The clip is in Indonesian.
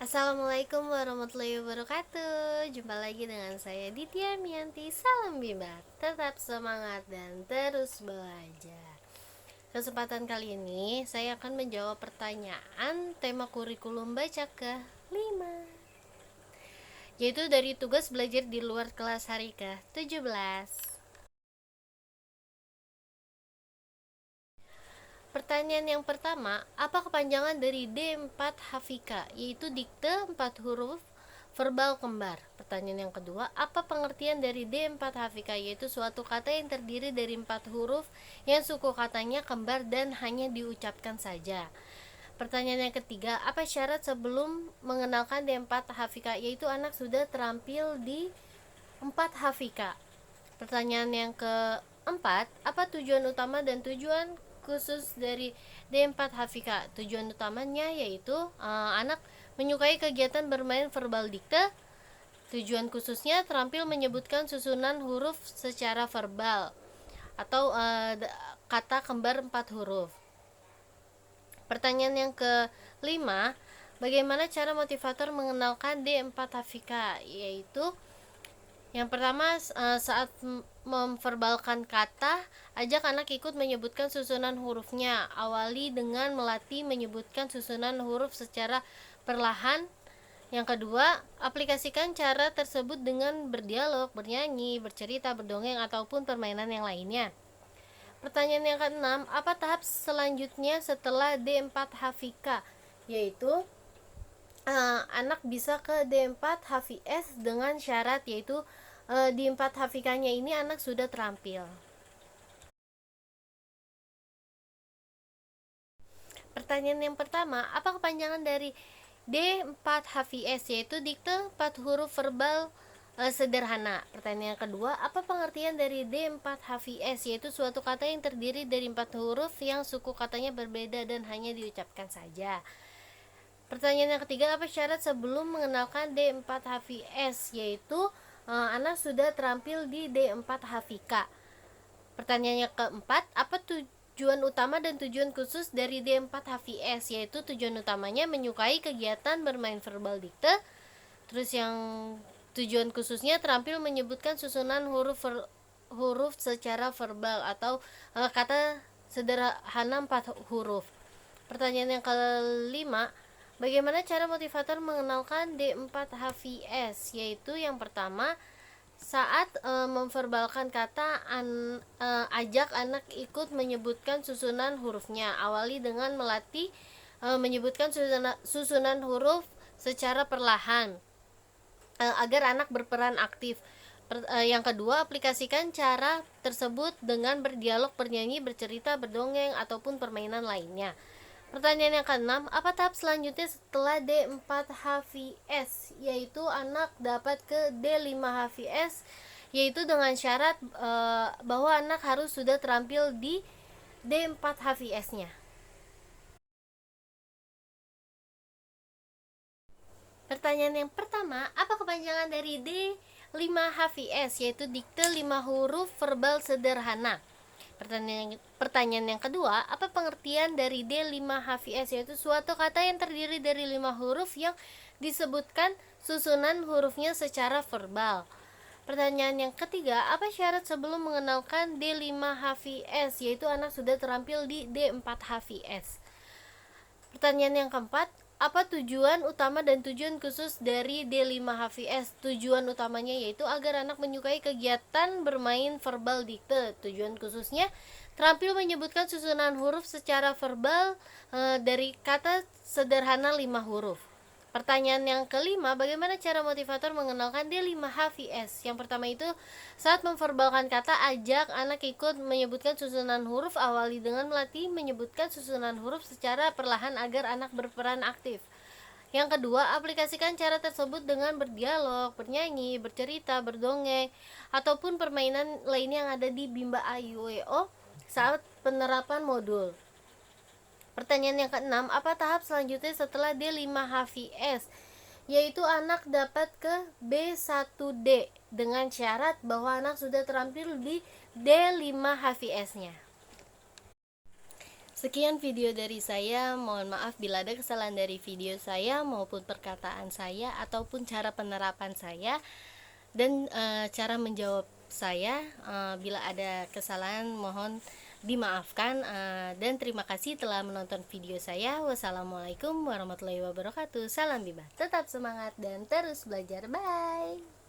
Assalamualaikum warahmatullahi wabarakatuh. Jumpa lagi dengan saya Ditya Mianti. Salam Bima. Tetap semangat dan terus belajar. Kesempatan kali ini saya akan menjawab pertanyaan tema kurikulum baca ke-5, yaitu dari tugas belajar di luar kelas hari ke-17. Pertanyaan yang pertama, apa kepanjangan dari D4 Hafika, yaitu dikte 4 huruf verbal kembar? Pertanyaan yang kedua, apa pengertian dari D4 Hafika, yaitu suatu kata yang terdiri dari 4 huruf yang suku katanya kembar dan hanya diucapkan saja? Pertanyaan yang ketiga, apa syarat sebelum mengenalkan D4 Hafika, yaitu anak sudah terampil di 4 Hafika? Pertanyaan yang keempat, apa tujuan utama dan tujuan khusus dari D4 Hafika? Tujuan utamanya yaitu anak menyukai kegiatan bermain verbal dikte. Tujuan khususnya terampil menyebutkan susunan huruf secara verbal atau kata kembar 4 huruf. Pertanyaan yang kelima, bagaimana cara motivator mengenalkan D4 Hafika? Yaitu yang pertama, saat memverbalkan kata, ajak anak ikut menyebutkan susunan hurufnya. Awali dengan melatih menyebutkan susunan huruf secara perlahan. Yang kedua, aplikasikan cara tersebut dengan berdialog, bernyanyi, bercerita, berdongeng, ataupun permainan yang lainnya. Pertanyaan yang keenam, apa tahap selanjutnya setelah D4 Hafika? Yaitu anak bisa ke D4 HVS dengan syarat, yaitu di 4 Hafikanya ini anak sudah terampil. Pertanyaan yang pertama, apa kepanjangan dari D4 HVS, yaitu dikte 4 huruf verbal sederhana. Pertanyaan yang kedua, apa pengertian dari D4 HVS, yaitu suatu kata yang terdiri dari 4 huruf yang suku katanya berbeda dan hanya diucapkan saja. Pertanyaan yang ketiga, apa syarat sebelum mengenalkan D4 HVS, yaitu anak sudah terampil di D4 Hafika. Pertanyaan yang keempat, apa tujuan utama dan tujuan khusus dari D4 HVS, yaitu tujuan utamanya menyukai kegiatan bermain verbal dikte. Terus yang tujuan khususnya terampil menyebutkan susunan huruf secara verbal atau kata sederhana 4 huruf. Pertanyaan yang kelima, bagaimana cara motivator mengenalkan D4 HVS? Yaitu yang pertama, saat memverbalkan kata, ajak anak ikut menyebutkan susunan hurufnya. Awali dengan melatih menyebutkan susunan huruf secara perlahan agar anak berperan aktif. Yang kedua, aplikasikan cara tersebut dengan berdialog, bernyanyi, bercerita, berdongeng, ataupun permainan lainnya. Pertanyaan yang keenam, apa tahap selanjutnya setelah D4 HVS? Yaitu anak dapat ke D5 HVS, yaitu dengan syarat bahwa anak harus sudah terampil di D4 HVS-nya. Pertanyaan yang pertama, apa kepanjangan dari D5 HVS, yaitu dikte 5 huruf verbal sederhana? Pertanyaan yang kedua, apa pengertian dari D5 HVS, yaitu suatu kata yang terdiri dari 5 huruf yang disebutkan susunan hurufnya secara verbal. Pertanyaan yang ketiga, apa syarat sebelum mengenalkan D5 HVS, yaitu anak sudah terampil di D4 HVS. Pertanyaan yang keempat, apa tujuan utama dan tujuan khusus dari D5 HVS? Tujuan utamanya yaitu agar anak menyukai kegiatan bermain verbal dikte. Tujuan khususnya terampil menyebutkan susunan huruf secara verbal dari kata sederhana 5 huruf. Pertanyaan yang kelima, bagaimana cara motivator mengenalkan D5 HVS? Yang pertama itu, saat memverbalkan kata, ajak anak ikut menyebutkan susunan huruf. Awali dengan melatih menyebutkan susunan huruf secara perlahan agar anak berperan aktif. Yang kedua, aplikasikan cara tersebut dengan berdialog, bernyanyi, bercerita, berdongeng, ataupun permainan lainnya yang ada di Bimba AIUEO saat penerapan modul. Pertanyaan yang keenam, apa tahap selanjutnya setelah D5 HVS? Yaitu anak dapat ke B1D dengan syarat bahwa anak sudah terampil di D5 HVS-nya. Sekian video dari saya, mohon maaf bila ada kesalahan dari video saya maupun perkataan saya ataupun cara penerapan saya dan cara menjawab saya. Bila ada kesalahan mohon dimaafkan, dan terima kasih telah menonton video saya. Wassalamualaikum warahmatullahi wabarakatuh. Salam Bima, tetap semangat dan terus belajar. Bye.